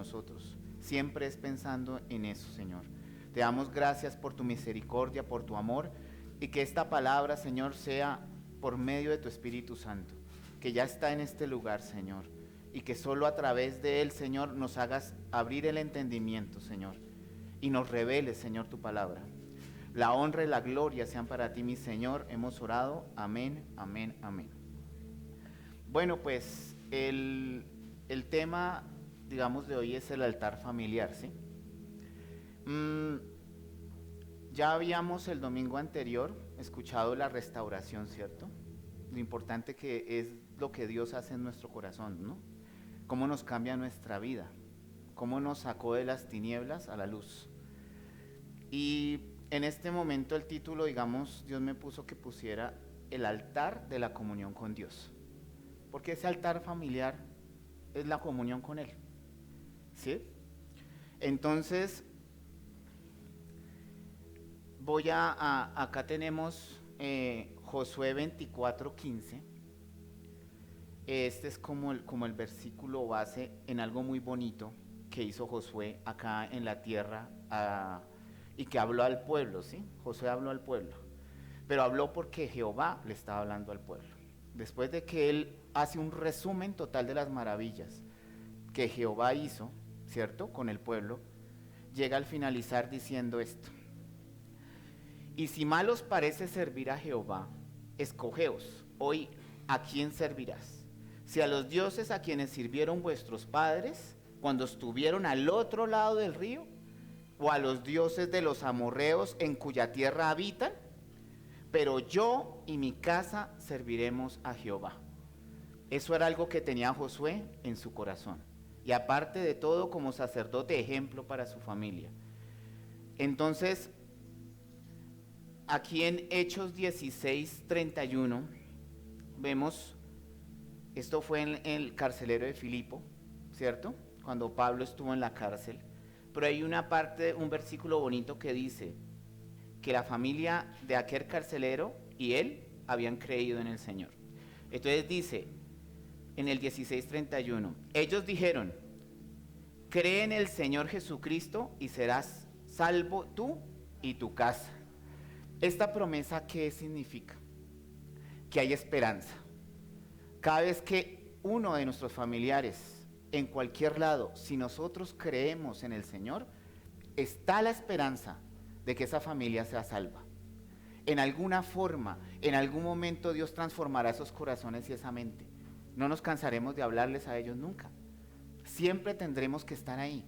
nosotros. Siempre es pensando en eso, Señor. Te damos gracias por tu misericordia, por tu amor, y que esta palabra, Señor, sea por medio de tu Espíritu Santo, que ya está en este lugar, Señor, y que solo a través de él, Señor, nos hagas abrir el entendimiento, Señor, y nos reveles, Señor, tu palabra. La honra y la gloria sean para ti, mi Señor. Hemos orado. Amén, amén, amén. Bueno, pues el tema, digamos, de hoy es el altar familiar, ¿sí? Ya habíamos el domingo anterior escuchado la restauración, ¿cierto? Lo importante que es lo que Dios hace en nuestro corazón, ¿no? Cómo nos cambia nuestra vida, cómo nos sacó de las tinieblas a la luz. Y en este momento el título, digamos, Dios me puso que pusiera el altar de la comunión con Dios. Porque ese altar familiar es la comunión con Él, ¿sí? Entonces, acá tenemos Josué 24:15. Este es como el versículo base en algo muy bonito que hizo Josué acá en la tierra y que habló al pueblo, ¿sí? Josué habló al pueblo, pero habló porque Jehová le estaba hablando al pueblo. Después de que él hace un resumen total de las maravillas que Jehová hizo, ¿cierto?, con el pueblo, llega al finalizar diciendo esto: y si mal os parece servir a Jehová, escogeos hoy a quién servirás. Si a los dioses a quienes sirvieron vuestros padres cuando estuvieron al otro lado del río, o a los dioses de los amorreos en cuya tierra habitan, pero yo y mi casa serviremos a Jehová. Eso era algo que tenía Josué en su corazón, y aparte de todo, como sacerdote ejemplo para su familia. Entonces, aquí en Hechos 16:31 vemos, esto fue en el carcelero de Filipo, ¿cierto?, cuando Pablo estuvo en la cárcel. Pero hay una parte, un versículo bonito que dice que la familia de aquel carcelero y él habían creído en el Señor. Entonces dice en el 16:31, ellos dijeron: cree en el Señor Jesucristo y serás salvo tú y tu casa. Esta promesa, ¿qué significa? Que hay esperanza. Cada vez que uno de nuestros familiares, en cualquier lado, si nosotros creemos en el Señor, está la esperanza de que esa familia sea salva. En alguna forma, en algún momento Dios transformará esos corazones y esa mente. No nos cansaremos de hablarles a ellos nunca. Siempre tendremos que estar ahí,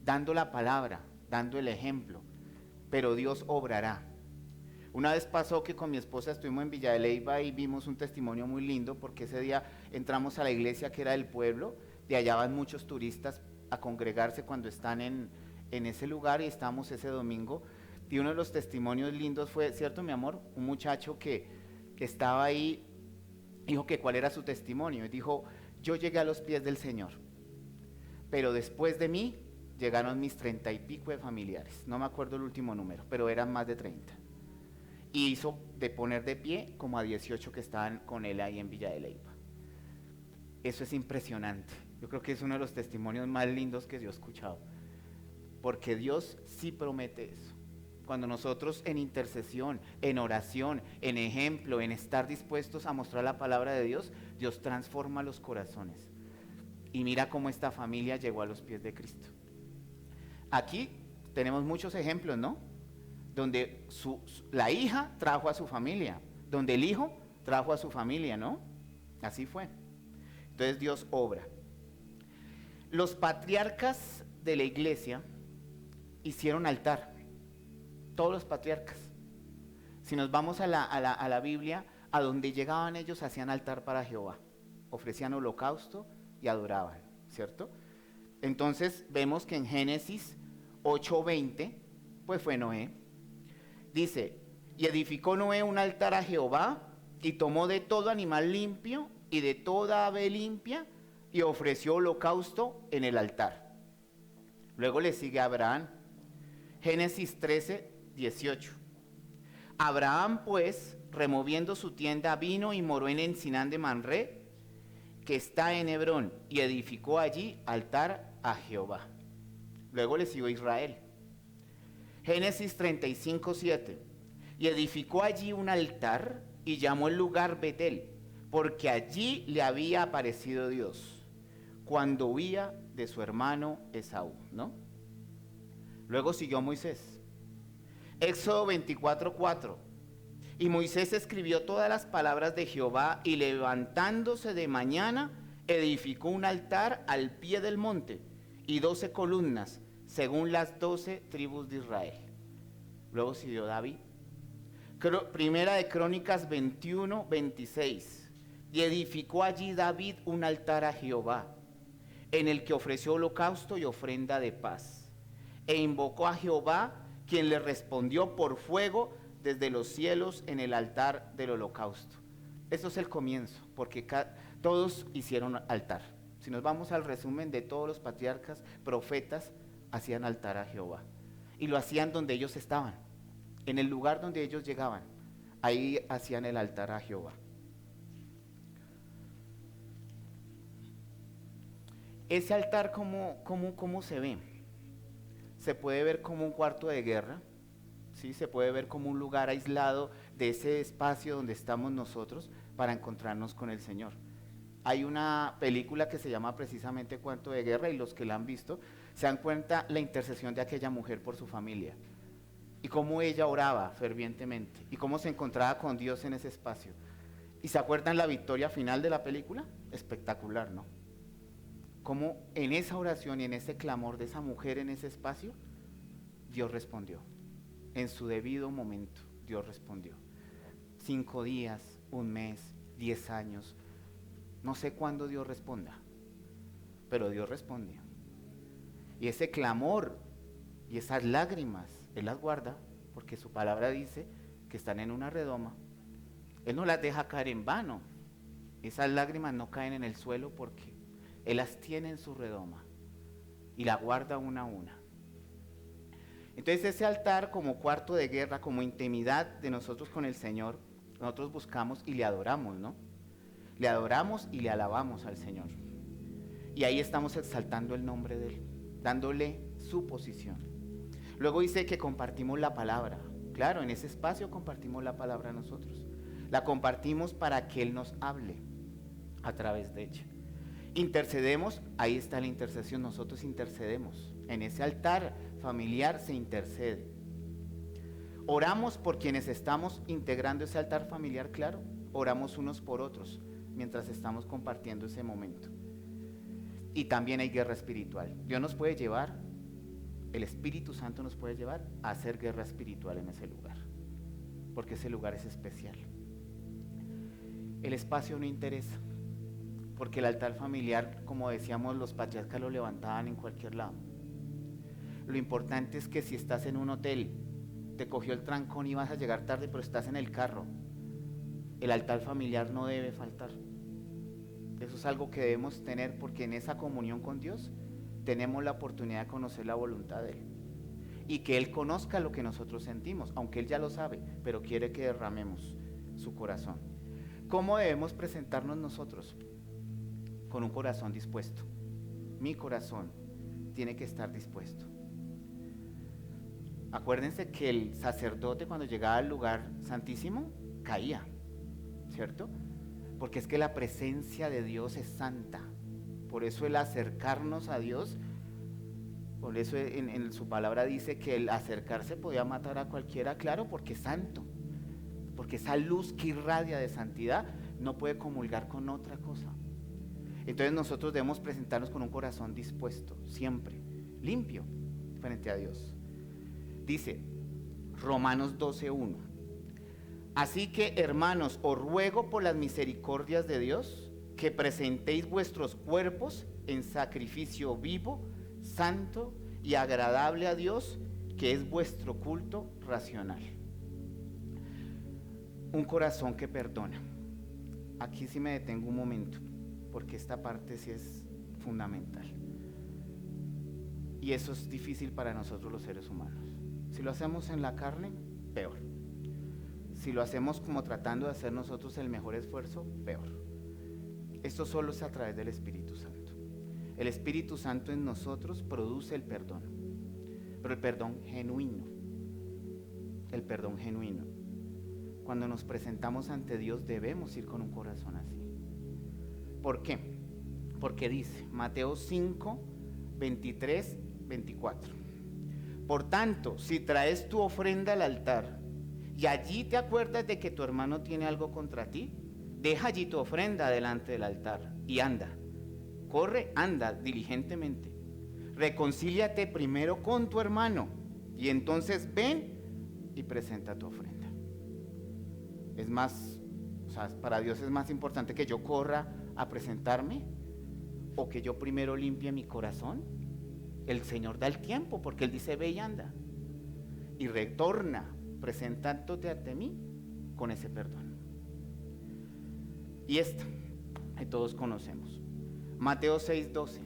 dando la palabra, dando el ejemplo, pero Dios obrará. Una vez pasó que con mi esposa estuvimos en Villa de Leyva y vimos un testimonio muy lindo, porque ese día entramos a la iglesia que era del pueblo, de allá van muchos turistas a congregarse cuando están en ese lugar, y estábamos ese domingo, y uno de los testimonios lindos fue, ¿cierto, mi amor? Un muchacho que estaba ahí, dijo que cuál era su testimonio, y dijo: yo llegué a los pies del Señor, pero después de mí llegaron mis 30 y pico de familiares, no me acuerdo el último número, pero eran más de 30. Y hizo de poner de pie como a 18 que estaban con él ahí en Villa de Leyva. Eso es impresionante. Yo creo que es uno de los testimonios más lindos que yo he escuchado, porque Dios sí promete eso. Cuando nosotros en intercesión, en oración, en ejemplo, en estar dispuestos a mostrar la palabra de Dios, Dios transforma los corazones. Y mira cómo esta familia llegó a los pies de Cristo. Aquí tenemos muchos ejemplos, ¿no?, donde la hija trajo a su familia, donde el hijo trajo a su familia, ¿no? Así fue. Entonces Dios obra. Los patriarcas de la iglesia hicieron altar, todos los patriarcas. Si nos vamos a la Biblia, a donde llegaban ellos hacían altar para Jehová, ofrecían holocausto y adoraban, ¿cierto? Entonces vemos que en Génesis 8:20, pues fue Noé. Dice: y edificó Noé un altar a Jehová, y tomó de todo animal limpio y de toda ave limpia, y ofreció holocausto en el altar. Luego le sigue Abraham. Génesis 13:18. Abraham, pues, removiendo su tienda, vino y moró en Encinán de Manré, que está en Hebrón, y edificó allí altar a Jehová. Luego le siguió Israel. Génesis 35:7. Y edificó allí un altar y llamó el lugar Betel, porque allí le había aparecido Dios cuando huía de su hermano Esaú, ¿no? Luego siguió Moisés. Éxodo 24:4. Y Moisés escribió todas las palabras de Jehová y levantándose de mañana edificó un altar al pie del monte y 12 columnas según las 12 tribus de Israel. Luego siguió David. Primera de Crónicas 21:26. Y edificó allí David un altar a Jehová, en el que ofreció holocausto y ofrenda de paz. E invocó a Jehová, quien le respondió por fuego desde los cielos en el altar del holocausto. Eso es el comienzo, porque todos hicieron altar. Si nos vamos al resumen de todos los patriarcas, profetas, hacían altar a Jehová. Y lo hacían donde ellos estaban, en el lugar donde ellos llegaban. Ahí hacían el altar a Jehová. Ese altar, ¿cómo se ve? Se puede ver como un cuarto de guerra, ¿sí? Se puede ver como un lugar aislado de ese espacio donde estamos nosotros para encontrarnos con el Señor. Hay una película que se llama precisamente Cuarto de Guerra y los que la han visto se dan cuenta la intercesión de aquella mujer por su familia y cómo ella oraba fervientemente y cómo se encontraba con Dios en ese espacio. ¿Y se acuerdan la victoria final de la película? Espectacular, ¿no? Cómo en esa oración y en ese clamor de esa mujer en ese espacio, Dios respondió. En su debido momento, Dios respondió. 5 días, 1 mes, 10 años, no sé cuándo Dios responda, pero Dios respondió. Y ese clamor y esas lágrimas, Él las guarda, porque su palabra dice que están en una redoma. Él no las deja caer en vano. Esas lágrimas no caen en el suelo porque Él las tiene en su redoma y la guarda una a una. Entonces ese altar como cuarto de guerra, como intimidad de nosotros con el Señor, nosotros buscamos y le adoramos, ¿no? Le adoramos y le alabamos al Señor. Y ahí estamos exaltando el nombre de Él, dándole su posición. Luego dice que compartimos la palabra. Claro, en ese espacio compartimos la palabra nosotros. La compartimos para que Él nos hable a través de ella. Intercedemos, ahí está la intercesión, nosotros intercedemos. En ese altar familiar se intercede. Oramos por quienes estamos integrando ese altar familiar, claro. Oramos unos por otros mientras estamos compartiendo ese momento. Y también hay guerra espiritual. Dios nos puede llevar, el Espíritu Santo nos puede llevar a hacer guerra espiritual en ese lugar, porque ese lugar es especial. El espacio no interesa, porque el altar familiar, como decíamos, los patriarcas lo levantaban en cualquier lado. Lo importante es que si estás en un hotel, te cogió el trancón y vas a llegar tarde, pero estás en el carro, el altar familiar no debe faltar. Eso es algo que debemos tener, porque en esa comunión con Dios tenemos la oportunidad de conocer la voluntad de Él y que Él conozca lo que nosotros sentimos, aunque Él ya lo sabe, pero quiere que derramemos su corazón. ¿Cómo debemos presentarnos nosotros? Con un corazón dispuesto. Mi corazón tiene que estar dispuesto. Acuérdense que el sacerdote, cuando llegaba al lugar santísimo, caía, ¿cierto? Porque es que la presencia de Dios es santa. Por eso el acercarnos a Dios, por eso en su palabra dice que el acercarse podía matar a cualquiera, claro, porque es santo. Porque esa luz que irradia de santidad no puede comulgar con otra cosa. Entonces nosotros debemos presentarnos con un corazón dispuesto, siempre, limpio, frente a Dios. Dice Romanos 12:1. Así que, hermanos, os ruego por las misericordias de Dios que presentéis vuestros cuerpos en sacrificio vivo, santo y agradable a Dios, que es vuestro culto racional. Un corazón que perdona. Aquí sí me detengo un momento, porque esta parte sí es fundamental. Y eso es difícil para nosotros los seres humanos. Si lo hacemos en la carne, peor. Si lo hacemos como tratando de hacer nosotros el mejor esfuerzo, peor. Esto solo es a través del Espíritu Santo. El Espíritu Santo en nosotros produce el perdón, pero el perdón genuino. El perdón genuino. Cuando nos presentamos ante Dios debemos ir con un corazón así. ¿Por qué? Porque dice Mateo 5, 23, 24. Por tanto, si traes tu ofrenda al altar y allí te acuerdas de que tu hermano tiene algo contra ti, deja allí tu ofrenda delante del altar y anda. Corre, anda diligentemente. Reconcíliate primero con tu hermano y entonces ven y presenta tu ofrenda. Es más, para Dios es más importante que yo corra a presentarme o que yo primero limpie mi corazón. El Señor da el tiempo porque Él dice ve y anda y retorna presentándote ante mí con ese perdón. Y esta que todos conocemos, Mateo 6:12.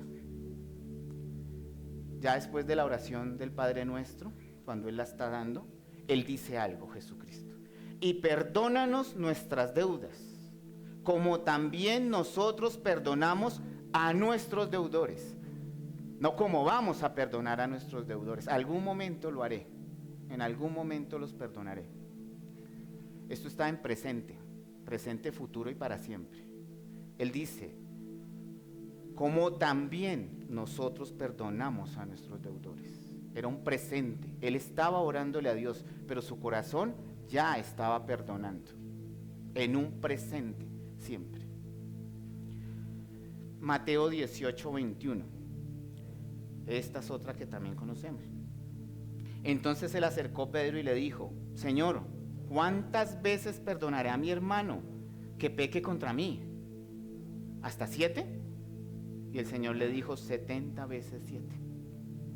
Ya después de la oración del Padre Nuestro, cuando Él la está dando, Él dice algo, Jesucristo: y perdónanos nuestras deudas, como también nosotros perdonamos a nuestros deudores. No como vamos a perdonar a nuestros deudores. Algún momento lo haré. En algún momento los perdonaré. Esto está en presente, futuro y para siempre. Él dice, como también nosotros perdonamos a nuestros deudores. Era un presente. Él estaba orándole a Dios, pero su corazón ya estaba perdonando. En un presente siempre. Mateo 18:21. Esta es otra que también conocemos. Entonces se le acercó Pedro y le dijo: Señor, ¿cuántas veces perdonaré a mi hermano que peque contra mí? ¿Hasta 7? Y el Señor le dijo: 70 veces 7.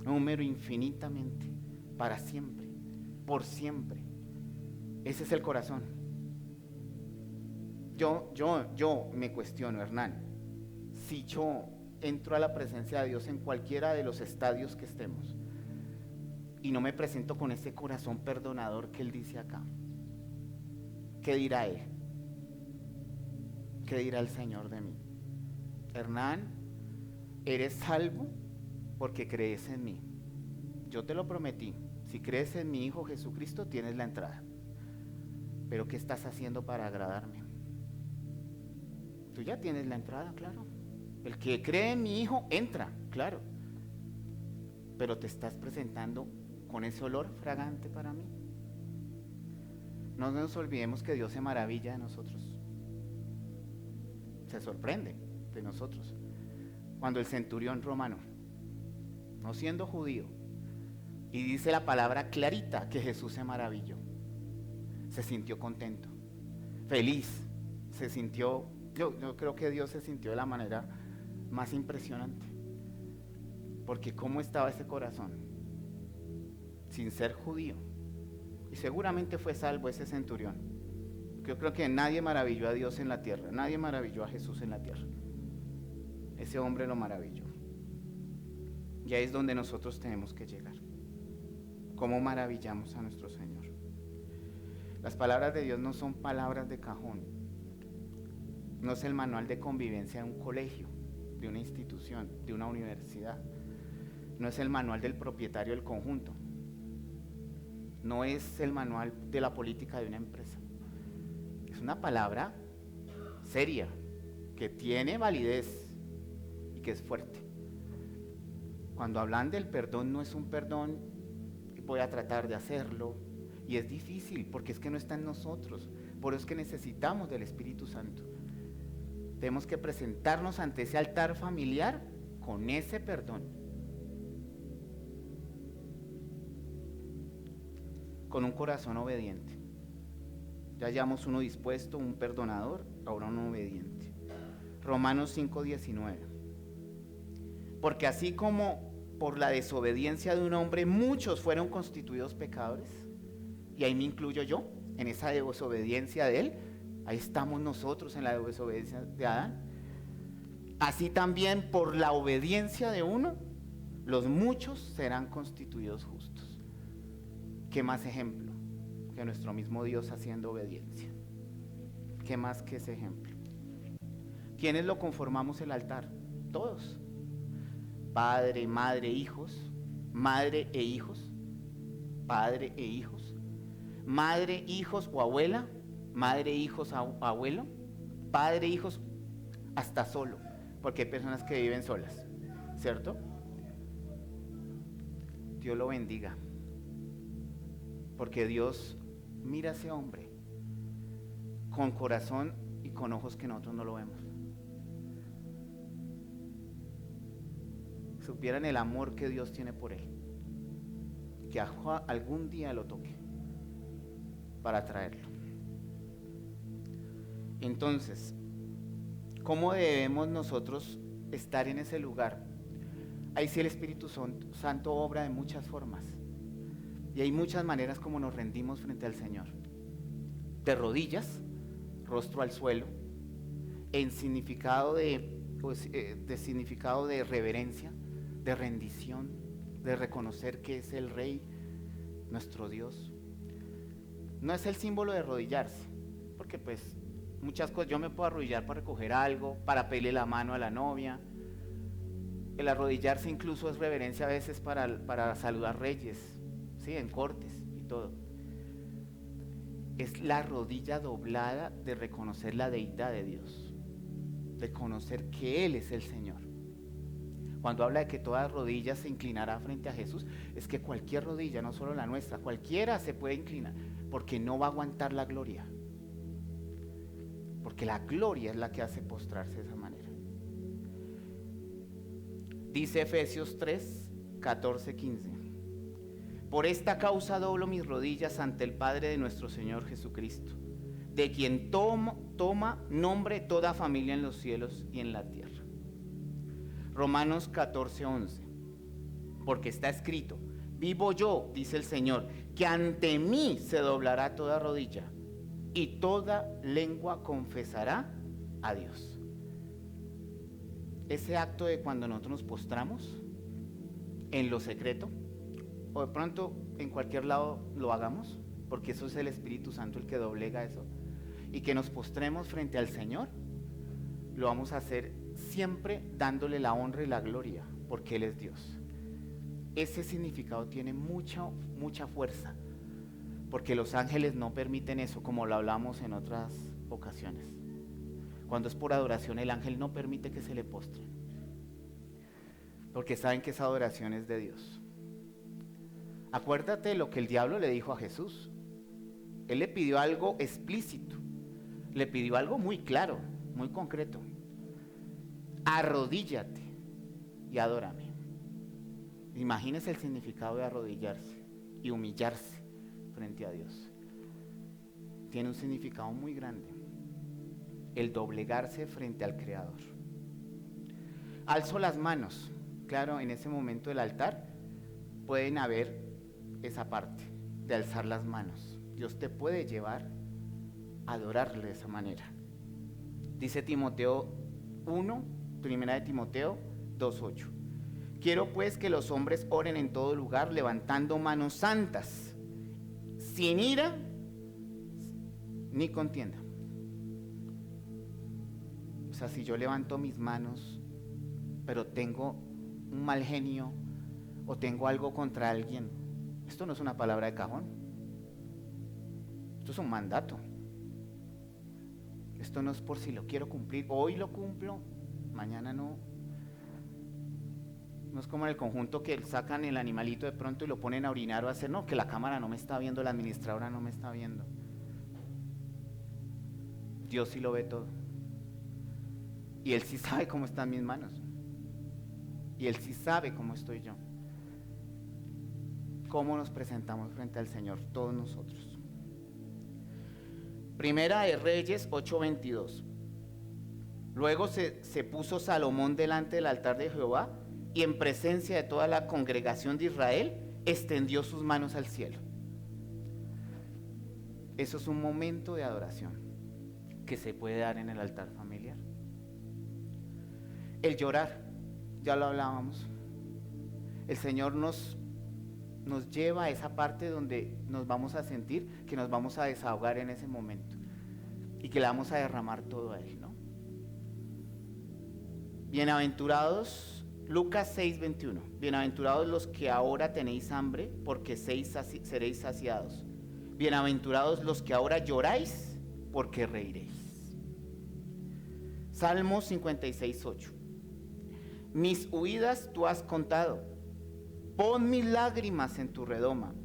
Número infinitamente, para siempre, por siempre. Ese es el corazón. Yo me cuestiono, Hernán, si yo entro a la presencia de Dios en cualquiera de los estadios que estemos y no me presento con ese corazón perdonador que Él dice acá, ¿qué dirá Él? ¿Qué dirá el Señor de mí? Hernán, eres salvo porque crees en mí. Yo te lo prometí. Si crees en mi Hijo Jesucristo, tienes la entrada. Pero ¿qué estás haciendo para agradarme? Tú ya tienes la entrada, claro. El que cree en mi Hijo entra, claro. Pero te estás presentando con ese olor fragante para mí. No nos olvidemos que Dios se maravilla de nosotros. Se sorprende de nosotros. Cuando el centurión romano, no siendo judío, y dice la palabra clarita que Jesús se maravilló, se sintió contento, feliz, se sintió, yo creo que Dios se sintió de la manera más impresionante, porque cómo estaba ese corazón, sin ser judío, y seguramente fue salvo ese centurión. Yo creo que nadie maravilló a Dios en la tierra, nadie maravilló a Jesús en la tierra. Ese hombre lo maravilló. Y ahí es donde nosotros tenemos que llegar. ¿Cómo maravillamos a nuestro Señor? Las palabras de Dios no son palabras de cajón. No es el manual de convivencia de un colegio, de una institución, de una universidad. No es el manual del propietario del conjunto. No es el manual de la política de una empresa. Es una palabra seria, que tiene validez y que es fuerte. Cuando hablan del perdón, no es un perdón, voy a tratar de hacerlo, y es difícil porque es que no está en nosotros. Por eso es que necesitamos del Espíritu Santo. Tenemos que presentarnos ante ese altar familiar con ese perdón, con un corazón obediente. Ya hallamos uno dispuesto, un perdonador, ahora uno obediente. Romanos 5:19. Porque así como por la desobediencia de un hombre muchos fueron constituidos pecadores, y ahí me incluyo yo, en esa desobediencia de él, ahí estamos nosotros en la desobediencia de Adán. Así también por la obediencia de uno, los muchos serán constituidos justos. ¿Qué más ejemplo que nuestro mismo Dios haciendo obediencia? ¿Qué más que ese ejemplo? ¿Quiénes lo conformamos el altar? Todos. padre, madre, hijos, madre e hijos, padre e hijos, madre, hijos o abuela, madre, hijos, abuelo, padre, hijos, hasta solo, porque hay personas que viven solas, ¿cierto? Dios lo bendiga, porque Dios mira a ese hombre con corazón y con ojos que nosotros no lo vemos. Supieran el amor que Dios tiene por él, que algún día lo toque para traerlo. Entonces, ¿cómo debemos nosotros estar en ese lugar? Ahí sí el Espíritu Santo obra de muchas formas, y hay muchas maneras como nos rendimos frente al Señor. De rodillas, rostro al suelo, en significado de significado de reverencia, de rendición, de reconocer que es el Rey, nuestro Dios. No es el símbolo de arrodillarse, porque pues muchas cosas, yo me puedo arrodillar para recoger algo, para pedirle la mano a la novia. El arrodillarse incluso es reverencia a veces para saludar reyes, ¿sí? En cortes y todo. Es la rodilla doblada de reconocer la deidad de Dios, de conocer que Él es el Señor. Cuando habla de que toda rodilla se inclinará frente a Jesús, es que cualquier rodilla, no solo la nuestra, cualquiera se puede inclinar, porque no va a aguantar la gloria. Porque la gloria es la que hace postrarse de esa manera. Dice Efesios 3, 14, 15. Por esta causa doblo mis rodillas ante el Padre de nuestro Señor Jesucristo, de quien toma nombre toda familia en los cielos y en la tierra. Romanos 14, 11. Porque está escrito: vivo yo, dice el Señor, que ante mí se doblará toda rodilla y toda lengua confesará a Dios. Ese acto de cuando nosotros nos postramos en lo secreto, o de pronto en cualquier lado lo hagamos, porque eso es el Espíritu Santo el que doblega eso, y que nos postremos frente al Señor, lo vamos a hacer siempre dándole la honra y la gloria, porque Él es Dios. Ese significado tiene mucha fuerza, porque los ángeles no permiten eso, como lo hablamos en otras ocasiones. Cuando es por adoración, el ángel no permite que se le postren, porque saben que esa adoración es de Dios. Acuérdate de lo que el diablo le dijo a Jesús. Él le pidió algo explícito, le pidió algo muy claro, muy concreto: arrodíllate y adórame. Imagínese el significado de arrodillarse y humillarse frente a Dios. Tiene un significado muy grande, el doblegarse frente al Creador. Alzo las manos. Claro, en ese momento del altar pueden haber esa parte de alzar las manos. Dios te puede llevar a adorarle de esa manera. Dice Timoteo 1, primera de Timoteo 2:8. Quiero pues que los hombres oren en todo lugar, levantando manos santas, sin ira ni contienda. O sea, si yo levanto mis manos, pero tengo un mal genio o tengo algo contra alguien, esto no es una palabra de cajón. Esto es un mandato. Esto no es por si lo quiero cumplir. Hoy lo cumplo, mañana no. No es como en el conjunto que sacan el animalito de pronto y lo ponen a orinar o a hacer. No, que la cámara no me está viendo, la administradora no me está viendo. Dios sí lo ve todo. Y Él sí sabe cómo están mis manos. Y Él sí sabe cómo estoy yo. Cómo nos presentamos frente al Señor, todos nosotros. Primera de Reyes 8:22. Luego se puso Salomón delante del altar de Jehová y en presencia de toda la congregación de Israel extendió sus manos al cielo. Eso es un momento de adoración que se puede dar en el altar familiar. El llorar, ya lo hablábamos. El Señor nos lleva a esa parte donde nos vamos a sentir que nos vamos a desahogar en ese momento y que le vamos a derramar todo a Él, ¿no? Bienaventurados Lucas 6:21. Bienaventurados los que ahora tenéis hambre, porque seréis saciados. Bienaventurados los que ahora lloráis, porque reiréis. Salmos 56:8. Mis huidas tú has contado. Pon mis lágrimas en tu redoma.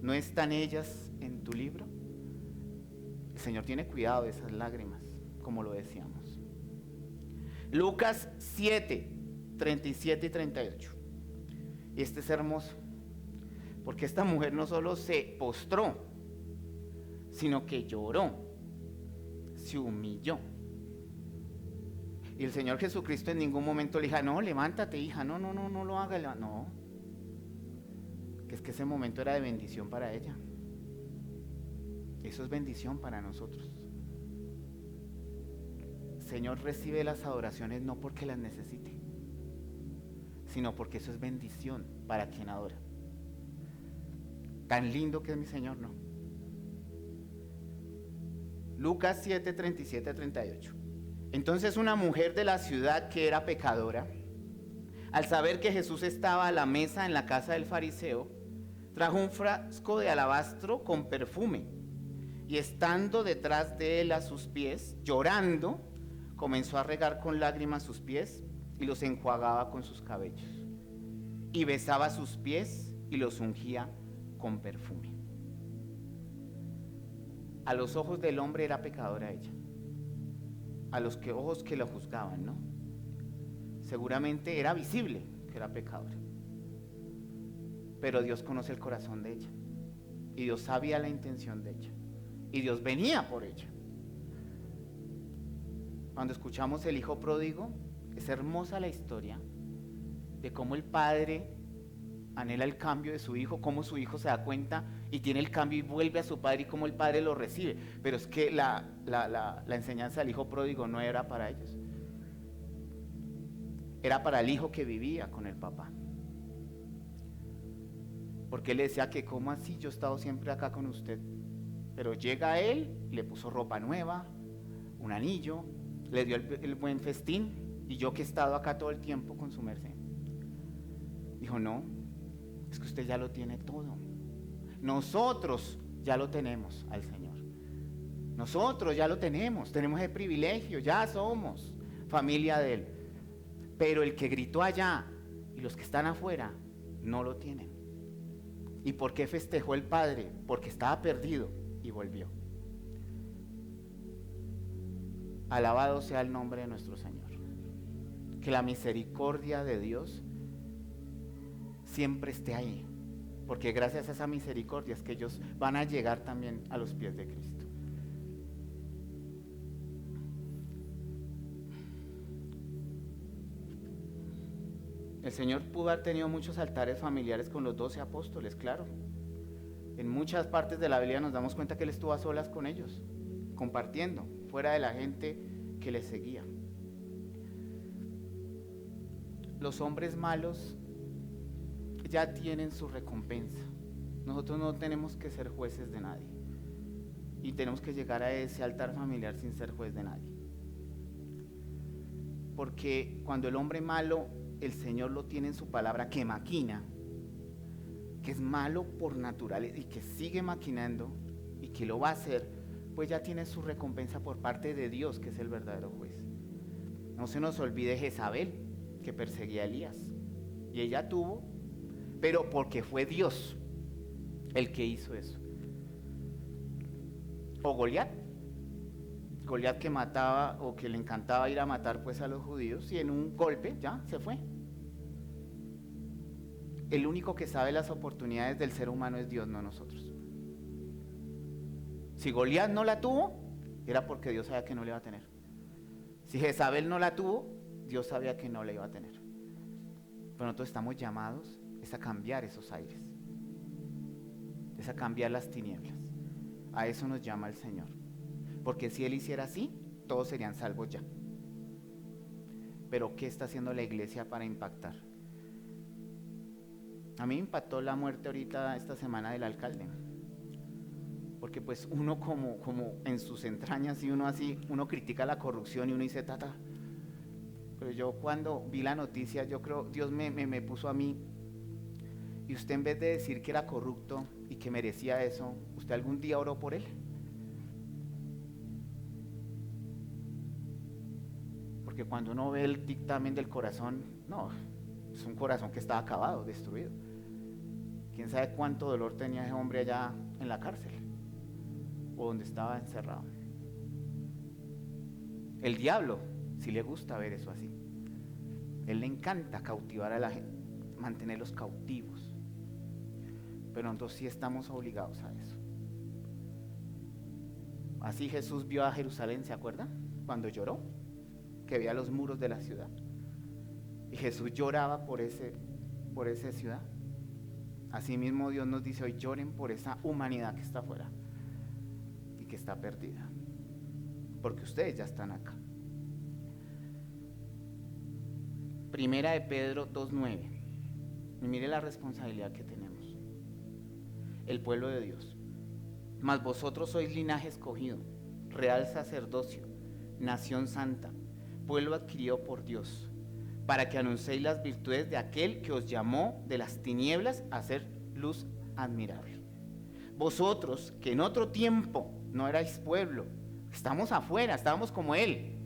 ¿No están ellas en tu libro? El Señor tiene cuidado de esas lágrimas, como lo decíamos. Lucas 7:37 y 38. Y este es hermoso, porque esta mujer no solo se postró, sino que lloró, se humilló. Y el Señor Jesucristo en ningún momento le dijo, no, levántate, hija, no lo haga, no. Que es que ese momento era de bendición para ella. Eso es bendición para nosotros. El Señor recibe las adoraciones no porque las necesite, sino porque eso es bendición para quien adora. Tan lindo que es mi Señor, ¿no? Lucas 7:37 a 38. Entonces una mujer de la ciudad que era pecadora, al saber que Jesús estaba a la mesa en la casa del fariseo, trajo un frasco de alabastro con perfume y estando detrás de él a sus pies, llorando, comenzó a regar con lágrimas sus pies y los enjuagaba con sus cabellos y besaba sus pies y los ungía con perfume. A los ojos del hombre era pecadora ella, a los ojos que la juzgaban, ¿no? Seguramente era visible que era pecadora, pero Dios conoce el corazón de ella y Dios sabía la intención de ella y Dios venía por ella. Cuando escuchamos el hijo pródigo, es hermosa la historia de cómo el padre anhela el cambio de su hijo, cómo su hijo se da cuenta y tiene el cambio y vuelve a su padre y cómo el padre lo recibe. Pero es que la enseñanza del hijo pródigo no era para ellos, era para el hijo que vivía con el papá. Porque él le decía que cómo así, yo he estado siempre acá con usted, pero llega él, le puso ropa nueva, un anillo, le dio el buen festín, y yo que he estado acá todo el tiempo con su merced. Dijo, no, es que usted ya lo tiene todo. Nosotros ya lo tenemos al Señor. Nosotros ya lo tenemos el privilegio, ya somos familia de Él. Pero el que gritó allá y los que están afuera no lo tienen. ¿Y por qué festejó el Padre? Porque estaba perdido y volvió. Alabado sea el nombre de nuestro Señor. Que la misericordia de Dios siempre esté ahí, porque gracias a esa misericordia es que ellos van a llegar también a los pies de Cristo. El Señor pudo haber tenido muchos altares familiares con los 12 apóstoles, claro. En muchas partes de la Biblia nos damos cuenta que Él estuvo a solas con ellos, compartiendo, fuera de la gente que le seguía. Los hombres malos ya tienen su recompensa. Nosotros no tenemos que ser jueces de nadie. Y tenemos que llegar a ese altar familiar sin ser juez de nadie. Porque cuando el hombre malo, el Señor lo tiene en su palabra, que maquina, que es malo por naturaleza y que sigue maquinando y que lo va a hacer, pues ya tiene su recompensa por parte de Dios, que es el verdadero juez. No se nos olvide Jezabel, que perseguía a Elías. Y ella tuvo, pero porque fue Dios el que hizo eso. O Goliat que mataba o que le encantaba ir a matar pues a los judíos y en un golpe ya se fue. El único que sabe las oportunidades del ser humano es Dios, no nosotros. Si Goliat no la tuvo, era porque Dios sabía que no le iba a tener. Si Jezabel no la tuvo, Dios sabía que no la iba a tener. Pero nosotros estamos llamados es a cambiar esos aires, es a cambiar las tinieblas. A eso nos llama el Señor. Porque si Él hiciera así, todos serían salvos ya. Pero ¿qué está haciendo la iglesia para impactar? A mí me impactó la muerte ahorita esta semana del alcalde. Porque pues uno como en sus entrañas y uno así, uno critica la corrupción y uno dice, tata, Pero yo cuando vi la noticia, yo creo, Dios me puso a mí, y usted en vez de decir que era corrupto y que merecía eso, ¿usted algún día oró por él? Porque cuando uno ve el dictamen del corazón, no, es un corazón que está acabado, destruido. ¿Quién sabe cuánto dolor tenía ese hombre allá en la cárcel? O donde estaba encerrado. El diablo sí le gusta ver eso así. Él le encanta cautivar a la gente, mantenerlos cautivos. Pero nosotros sí estamos obligados a eso. Así Jesús vio a Jerusalén, ¿se acuerdan? Cuando lloró, que veía los muros de la ciudad. Y Jesús lloraba por esa ciudad. Asimismo Dios nos dice hoy: lloren por esa humanidad que está afuera y que está perdida, porque ustedes ya están acá. Primera de Pedro 2:9. Y mire la responsabilidad que tenemos. El pueblo de Dios. Mas vosotros sois linaje escogido, real sacerdocio, nación santa, pueblo adquirido por Dios, para que anunciéis las virtudes de aquel que os llamó de las tinieblas a ser luz admirable. Vosotros, que en otro tiempo no erais pueblo, estamos afuera, estábamos como Él,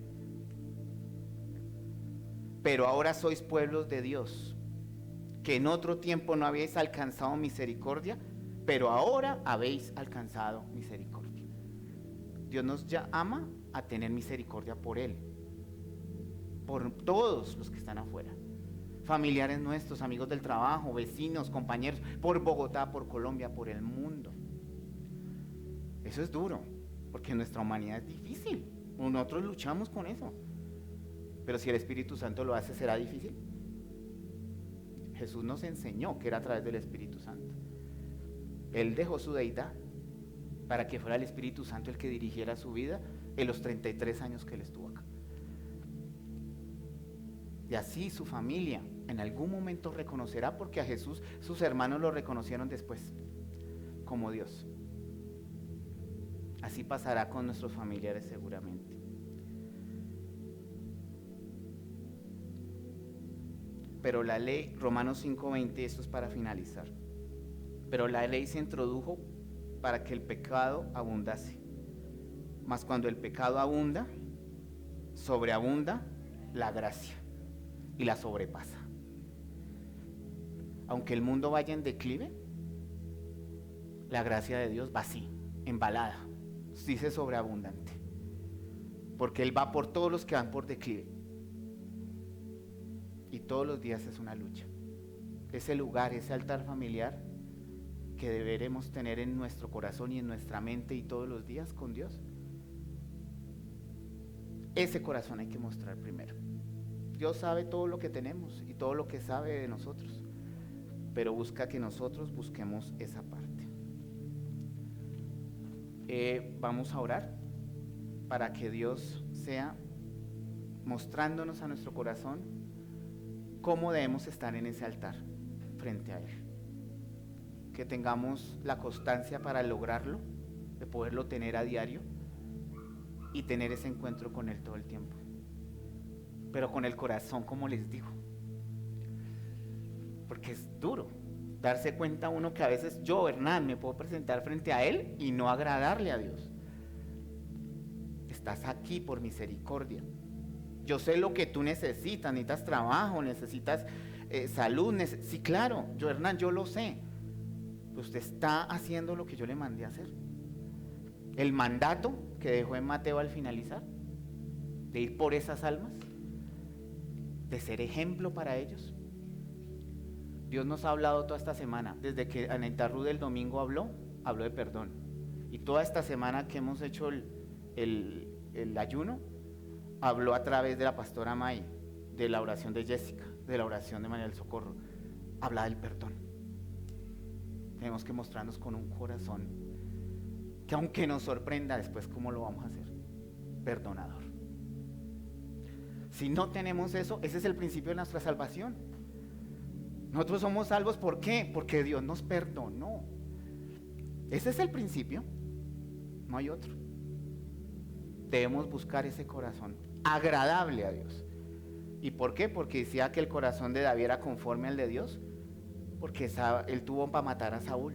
pero ahora sois pueblos de Dios, que en otro tiempo no habéis alcanzado misericordia, pero ahora habéis alcanzado misericordia. Dios nos ama a tener misericordia por Él, por todos los que están afuera, familiares nuestros, amigos del trabajo, vecinos, compañeros, por Bogotá, por Colombia, por el mundo. Eso es duro, porque nuestra humanidad es difícil. Nosotros luchamos con eso. Pero si el Espíritu Santo lo hace, ¿será difícil? Jesús nos enseñó que era a través del Espíritu Santo. Él dejó su deidad para que fuera el Espíritu Santo el que dirigiera su vida en los 33 años que Él estuvo acá. Y así su familia en algún momento reconocerá, porque a Jesús sus hermanos lo reconocieron después como Dios. Así pasará con nuestros familiares seguramente. Pero la ley, Romanos 5:20, esto es para finalizar. Pero la ley se introdujo para que el pecado abundase. Mas cuando el pecado abunda, sobreabunda la gracia y la sobrepasa. Aunque el mundo vaya en declive, la gracia de Dios va así, embalada, dice sobreabundante, porque Él va por todos los que van por declive. Y todos los días es una lucha. Ese lugar, ese altar familiar que deberemos tener en nuestro corazón y en nuestra mente y todos los días con Dios, ese corazón hay que mostrar primero. Dios sabe todo lo que tenemos y todo lo que sabe de nosotros, pero busca que nosotros busquemos esa parte. Vamos a orar para que Dios sea mostrándonos a nuestro corazón cómo debemos estar en ese altar frente a Él. Que tengamos la constancia para lograrlo, de poderlo tener a diario y tener ese encuentro con Él todo el tiempo. Pero con el corazón, como les digo, porque es duro darse cuenta uno que a veces yo, Hernán, me puedo presentar frente a Él y no agradarle a Dios. Estás aquí por misericordia. Yo sé lo que tú necesitas trabajo, necesitas salud, sí, claro, yo, Hernán, yo lo sé. Pero usted está haciendo lo que yo le mandé a hacer. El mandato que dejó en Mateo al finalizar, de ir por esas almas, de ser ejemplo para ellos. Dios nos ha hablado toda esta semana, desde que Anita Ruth el domingo habló de perdón. Y toda esta semana que hemos hecho el ayuno, habló a través de la pastora May, de la oración de Jessica, de la oración de María del Socorro. Habla del perdón. Tenemos que mostrarnos con un corazón que, aunque nos sorprenda después, ¿cómo lo vamos a hacer? Perdonador. Si no tenemos eso, ese es el principio de nuestra salvación. Nosotros somos salvos, ¿por qué? Porque Dios nos perdonó. Ese es el principio, no hay otro. Debemos buscar ese corazón agradable a Dios, ¿Y por qué? Porque decía que el corazón de David era conforme al de Dios. Porque él tuvo para matar a Saúl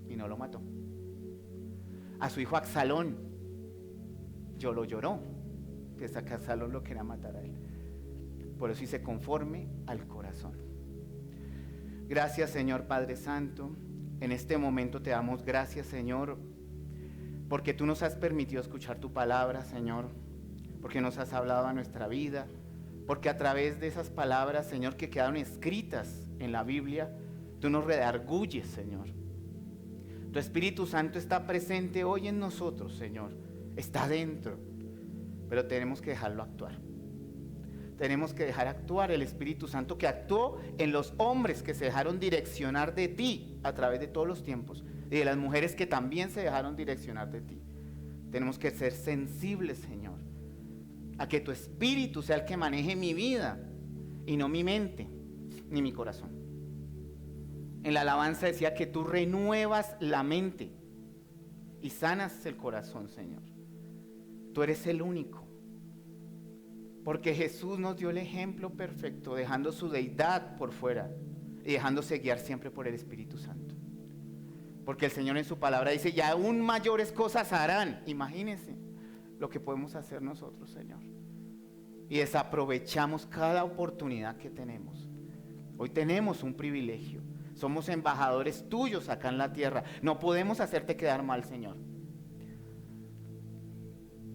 y no lo mató. A su hijo Absalón, lo lloró, que Absalón lo quería matar a él. Por eso hice conforme al corazón. Gracias, Señor Padre Santo. En este momento te damos gracias, Señor, porque tú nos has permitido escuchar tu palabra, Señor, porque nos has hablado a nuestra vida, porque a través de esas palabras, Señor, que quedaron escritas en la Biblia, tú nos redarguyes, Señor. Tu Espíritu Santo está presente hoy en nosotros, Señor, está dentro, pero tenemos que dejarlo actuar. Tenemos que dejar actuar el Espíritu Santo que actuó en los hombres que se dejaron direccionar de ti a través de todos los tiempos y de las mujeres que también se dejaron direccionar de ti. Tenemos que ser sensibles, Señor, a que tu Espíritu sea el que maneje mi vida y no mi mente ni mi corazón. En la alabanza decía que tú renuevas la mente y sanas el corazón, Señor. Tú eres el único. Porque Jesús nos dio el ejemplo perfecto, dejando su deidad por fuera y dejándose guiar siempre por el Espíritu Santo. Porque el Señor en su palabra dice, ya aún mayores cosas harán. Imagínense lo que podemos hacer nosotros, Señor. Y desaprovechamos cada oportunidad que tenemos. Hoy tenemos un privilegio. Somos embajadores tuyos acá en la tierra. No podemos hacerte quedar mal, Señor.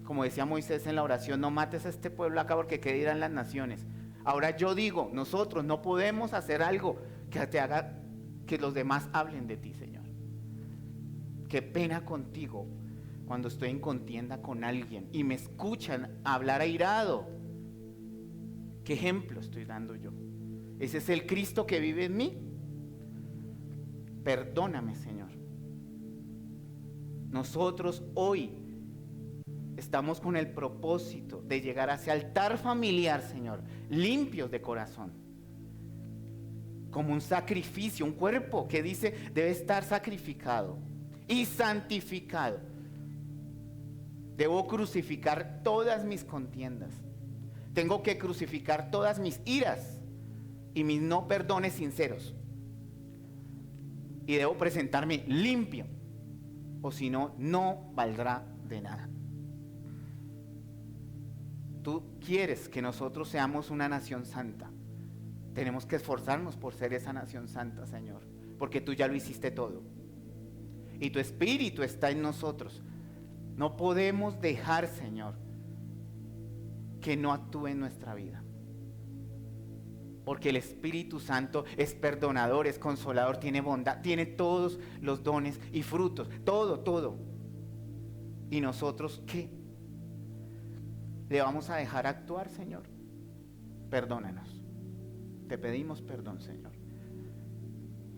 Como decía Moisés en la oración, no mates a este pueblo acá porque qué dirán las naciones. Ahora yo digo, nosotros no podemos hacer algo que te haga que los demás hablen de ti, Señor. Qué pena contigo cuando estoy en contienda con alguien y me escuchan hablar airado. ¿Qué ejemplo estoy dando yo? ¿Ese es el Cristo que vive en mí? Perdóname, Señor. Nosotros hoy estamos con el propósito de llegar a ese altar familiar, Señor, limpios de corazón, como un sacrificio, un cuerpo que dice debe estar sacrificado y santificado. Debo crucificar todas mis contiendas, tengo que crucificar todas mis iras y mis no perdones sinceros, y debo presentarme limpio, o si no, no valdrá de nada. Tú quieres que nosotros seamos una nación santa. Tenemos que esforzarnos por ser esa nación santa, Señor, porque tú ya lo hiciste todo. Y tu Espíritu está en nosotros. No podemos dejar, Señor, que no actúe en nuestra vida. Porque el Espíritu Santo es perdonador, es consolador, tiene bondad, tiene todos los dones y frutos, todo. ¿Y nosotros qué? ¿Le vamos a dejar actuar, Señor? Perdónanos. Te pedimos perdón, Señor.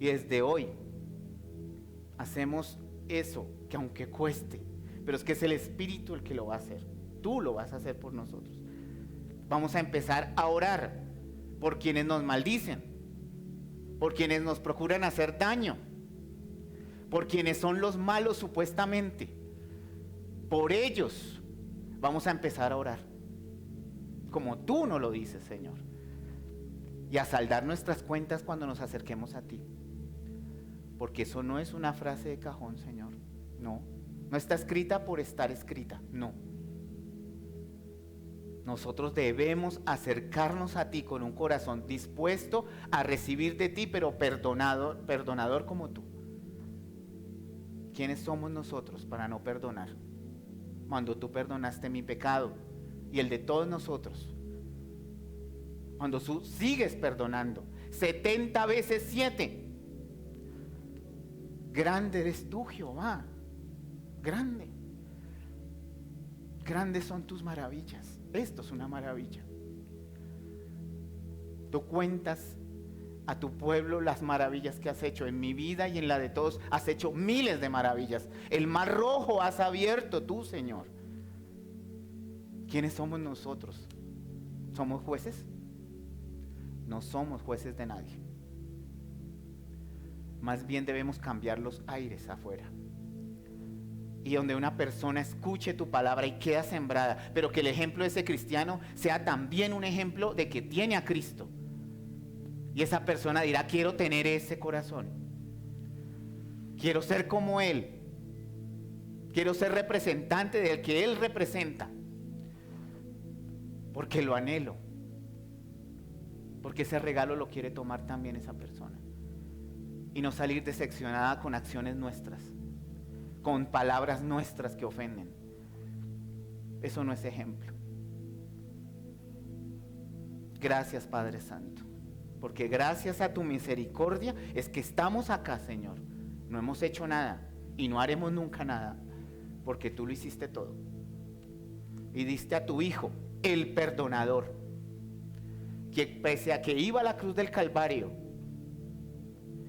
Y desde hoy hacemos eso, que aunque cueste, pero es que es el Espíritu el que lo va a hacer. Tú lo vas a hacer por nosotros. Vamos a empezar a orar por quienes nos maldicen, por quienes nos procuran hacer daño, por quienes son los malos supuestamente. Por ellos vamos a empezar a orar, como tú nos lo dices, Señor, y a saldar nuestras cuentas cuando nos acerquemos a ti, porque eso no es una frase de cajón, Señor, no está escrita por estar escrita, no. Nosotros debemos acercarnos a ti con un corazón dispuesto a recibir de ti, pero perdonador como tú. ¿Quiénes somos nosotros para no perdonar? Cuando tú perdonaste mi pecado y el de todos nosotros. Cuando tú sigues perdonando 70 veces 7. Grande eres tú, Jehová. Grande. Grandes son tus maravillas. Esto es una maravilla. Tú cuentas a tu pueblo las maravillas que has hecho en mi vida y en la de todos. Has hecho miles de maravillas. El mar rojo has abierto tú, Señor. ¿Quiénes somos nosotros? ¿Somos jueces? No somos jueces de nadie. Más bien debemos cambiar los aires afuera. y donde una persona escuche tu palabra y queda sembrada, pero que el ejemplo de ese cristiano sea también un ejemplo de que tiene a Cristo. Y esa persona dirá, quiero tener ese corazón, quiero ser como Él, quiero ser representante del que Él representa, porque lo anhelo, porque ese regalo lo quiere tomar también esa persona. Y no salir decepcionada con acciones nuestras, con palabras nuestras que ofenden. Eso no es ejemplo. Gracias, Padre Santo, porque gracias a tu misericordia es que estamos acá, Señor. No hemos hecho nada y no haremos nunca nada, porque tú lo hiciste todo. Y diste a tu Hijo, el perdonador, que pese a que iba a la cruz del Calvario,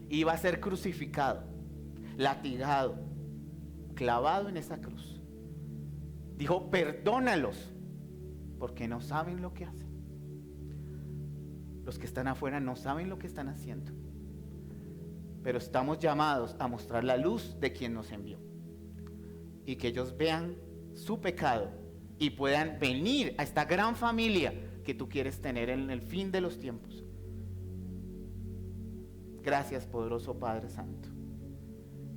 iba a ser crucificado, latigado, clavado en esa cruz. Dijo, perdónalos, porque no saben lo que hacen. Los que están afuera no saben lo que están haciendo, pero estamos llamados a mostrar la luz de quien nos envió, y que ellos vean su pecado y puedan venir a esta gran familia que tú quieres tener en el fin de los tiempos. Gracias, poderoso Padre Santo.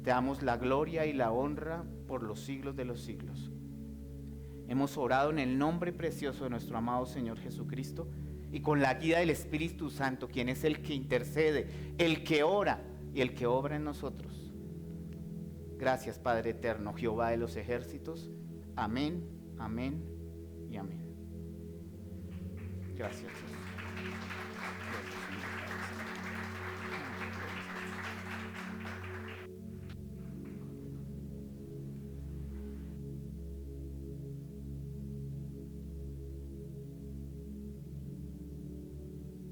Te damos la gloria y la honra por los siglos de los siglos. Hemos orado en el nombre precioso de nuestro amado Señor Jesucristo y con la guía del Espíritu Santo, quien es el que intercede, el que ora y el que obra en nosotros. Gracias, Padre eterno, Jehová de los ejércitos. Amén, amén y amén. Gracias, Jesús.